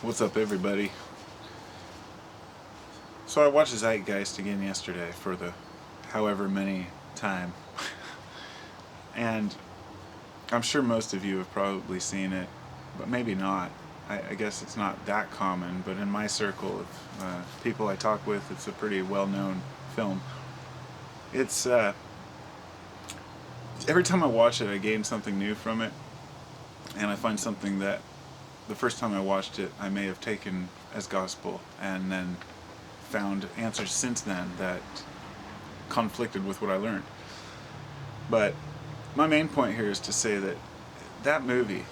What's up, everybody? So I watched Zeitgeist again yesterday for the however many time, and I'm sure most of you have probably seen it, but maybe not. I guess it's not that common, but in my circle of people I talk with, it's a pretty well-known film. It's every time I watch it, I gain something new from it, and I find something that the first time I watched it, I may have taken as gospel, and then found answers since then that conflicted with what I learned. But my main point here is to say that that movie,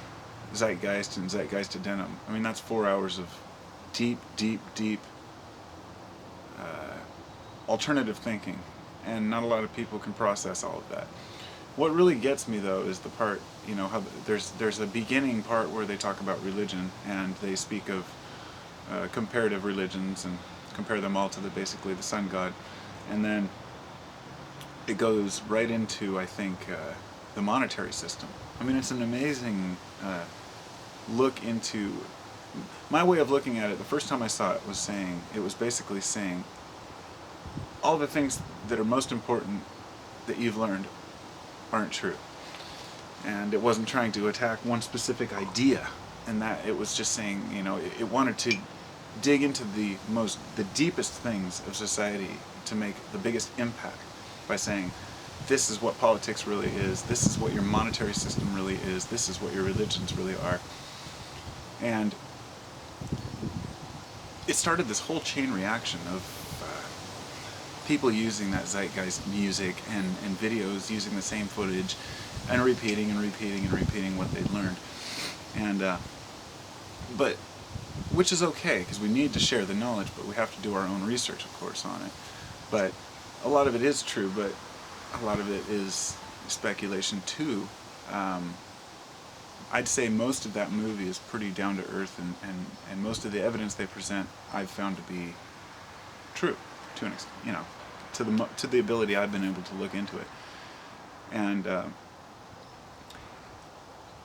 Zeitgeist and Zeitgeist Addendum, I mean, that's 4 hours of deep, deep, deep alternative thinking, and not a lot of people can process all of that. What really gets me, though, is the part, how there's a beginning part where they talk about religion, and they speak of comparative religions and compare them all to basically the sun god, and then it goes right into, I think, the monetary system. I mean, it's an amazing look into. My way of looking at it, the first time I saw it was basically saying all the things that are most important that you've learned aren't true. And it wasn't trying to attack one specific idea, and that it was just saying, it wanted to dig into the deepest things of society to make the biggest impact by saying, this is what politics really is, this is what your monetary system really is, this is what your religions really are. And it started this whole chain reaction of people using that Zeitgeist music and videos, using the same footage and repeating and repeating and repeating what they'd learned. And but which is okay, because we need to share the knowledge, but we have to do our own research, of course, on it. But a lot of it is true, but a lot of it is speculation too. I'd say most of that movie is pretty down to earth, and most of the evidence they present I've found to be true, to an extent, to the ability I've been able to look into it. And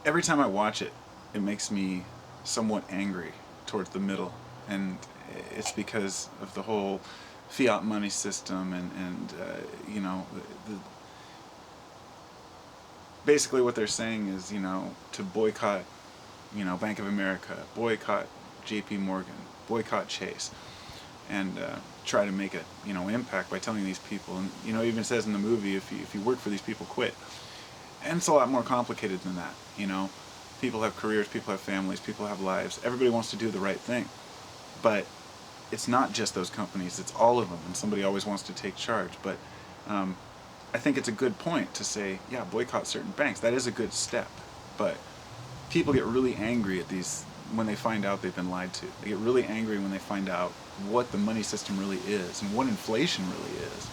every time I watch it, it makes me somewhat angry towards the middle, and it's because of the whole fiat money system, and basically what they're saying is, to boycott, Bank of America, boycott JP Morgan, boycott Chase, and try to make a impact by telling these people, and it even says in the movie, if you work for these people, quit. And it's a lot more complicated than that. People have careers, people have families, people have lives. Everybody wants to do the right thing, but it's not just those companies, it's all of them, and somebody always wants to take charge. But I think it's a good point to say, yeah, boycott certain banks. That is a good step, but people get really angry at these when they find out they've been lied to. They get really angry when they find out what the money system really is and what inflation really is.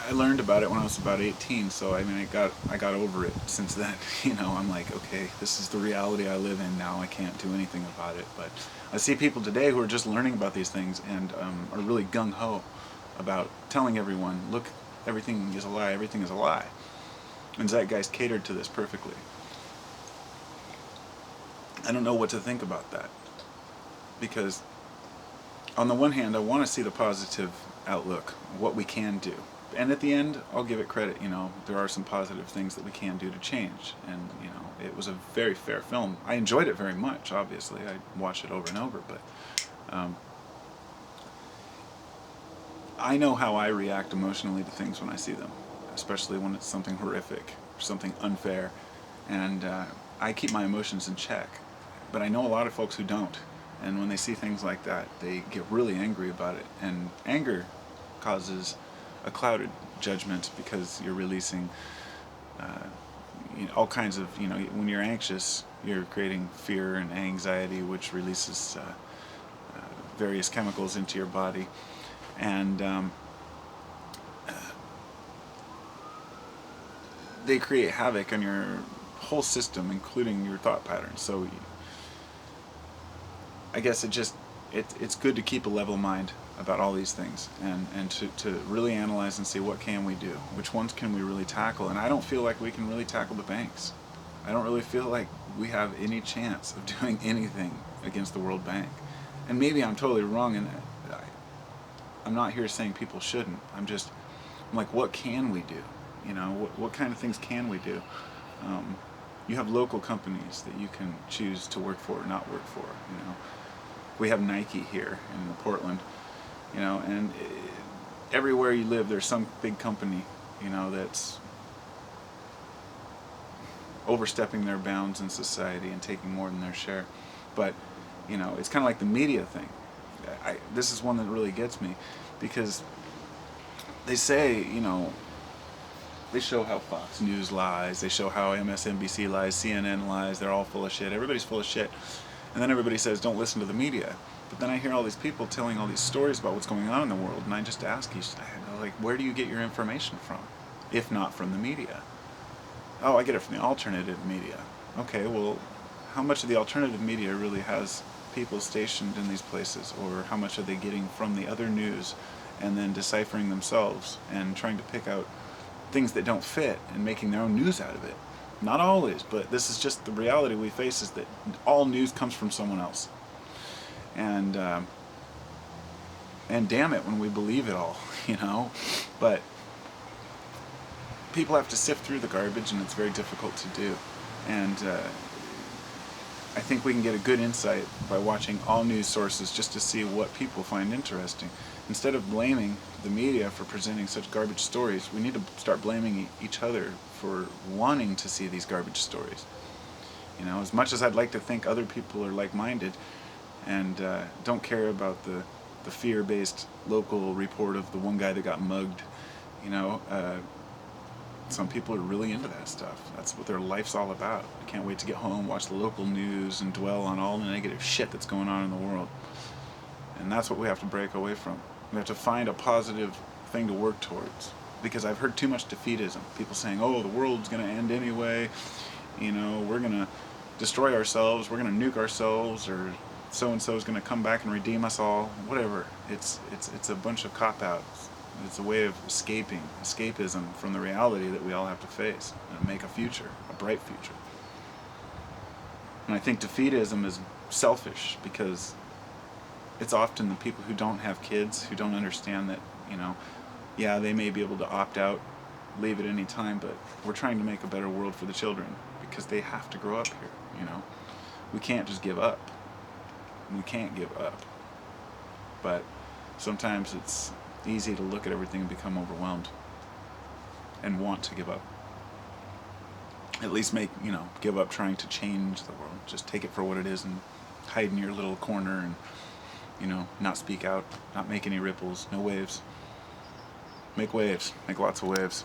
I learned about it when I was about 18, so I mean, I got over it since then. I'm like, okay, this is the reality I live in now. I can't do anything about it. But I see people today who are just learning about these things and are really gung-ho about telling everyone, look, everything is a lie, everything is a lie. And Zeitgeist catered to this perfectly. I don't know what to think about that, because on the one hand, I want to see the positive outlook, what we can do. And at the end, I'll give it credit, there are some positive things that we can do to change. And, it was a very fair film. I enjoyed it very much, obviously. I watched it over and over, but I know how I react emotionally to things when I see them, especially when it's something horrific, or something unfair. And I keep my emotions in check. But I know a lot of folks who don't. And when they see things like that, they get really angry about it. And anger causes a clouded judgment, because you're releasing all kinds of, when you're anxious, you're creating fear and anxiety, which releases various chemicals into your body. And they create havoc on your whole system, including your thought patterns. So I guess it's good to keep a level mind about all these things, and to really analyze and see what can we do, which ones can we really tackle. And I don't feel like we can really tackle the banks. I don't really feel like we have any chance of doing anything against the World Bank. And maybe I'm totally wrong, and I'm not here saying people shouldn't. I'm like, what can we do? You know, what kind of things can we do? You have local companies that you can choose to work for or not work for. You know, we have Nike here in Portland. You know, and everywhere you live, there's some big company, you know, that's overstepping their bounds in society and taking more than their share. But, you know, it's kind of like the media thing. This is one that really gets me, because they say, you know, they show how Fox News lies, they show how MSNBC lies, CNN lies, they're all full of shit, everybody's full of shit. And then everybody says, don't listen to the media. But then I hear all these people telling all these stories about what's going on in the world, and I just ask you, like, where do you get your information from, if not from the media? Oh, I get it from the alternative media. Okay, well, how much of the alternative media really has people stationed in these places, or how much are they getting from the other news and then deciphering themselves and trying to pick out things that don't fit and making their own news out of it? Not always, but this is just the reality we face, is that all news comes from someone else. And damn it when we believe it all, you know? But people have to sift through the garbage, and it's very difficult to do. And I think we can get a good insight by watching all news sources just to see what people find interesting. Instead of blaming the media for presenting such garbage stories, we need to start blaming each other for wanting to see these garbage stories. You know, as much as I'd like to think other people are like-minded and don't care about the fear-based local report of the one guy that got mugged, you know, some people are really into that stuff. That's what their life's all about. I can't wait to get home, watch the local news, and dwell on all the negative shit that's going on in the world. And that's what we have to break away from. We have to find a positive thing to work towards. Because I've heard too much defeatism. People saying, oh, the world's going to end anyway. You know, we're going to destroy ourselves. We're going to nuke ourselves. Or so-and-so is going to come back and redeem us all. Whatever. It's a bunch of cop-outs. It's a way of escapism from the reality that we all have to face and make a future, a bright future. And I think defeatism is selfish, because it's often the people who don't have kids, who don't understand that, you know, yeah, they may be able to opt out, leave at any time, but we're trying to make a better world for the children, because they have to grow up here, you know. We can't just give up. We can't give up. But sometimes it's easy to look at everything and become overwhelmed and want to give up. At least give up trying to change the world. Just take it for what it is and hide in your little corner and, you know, not speak out, not make any ripples, no waves. Make waves. Make lots of waves.